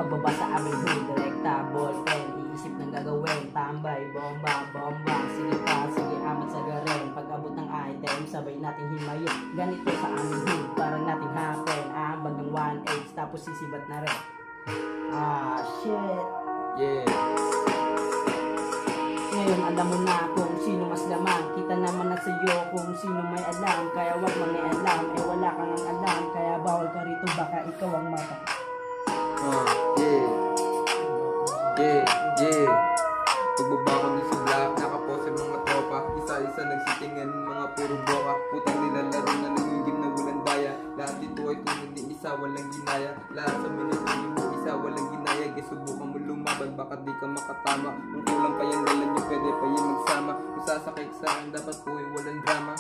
pagbaba sa aming hood, direkta, ballpen, iisip ng gagawin, tambay, bomba, bomba, sige pa, sige amat sa garin, pag abot ng item, sabay nating himayin, ganito sa aming hood, parang nating happen, aambag ng 1-8, tapos sisibat na rin. Ah, shit. Yeah. Ngayon alam mo na kung sino mas lamang. Kita naman na sa'yo kung sino may alam. Kaya wag mangialam, eh wala kang ang alam. Kaya bawal ka rito, baka ikaw ang mata. Yeah. Yeah, yeah. Pagbaba ko dun sa block, nakapose mga tropa. Isa-isa nagsitingin, mga puro boka. Putang nilalaro na nangingim na walang daya. Lahat dito ay tunod ni isa, walang ginaya. Lahat sa minatulong mo isa, walang ginaya. Guys, subukan mo lumaban, baka di ka makatama. Kung kulang pa yan, dala nyo, pwede pa yan magsama. Kung sasakay sa akin, dapat po ay walang drama.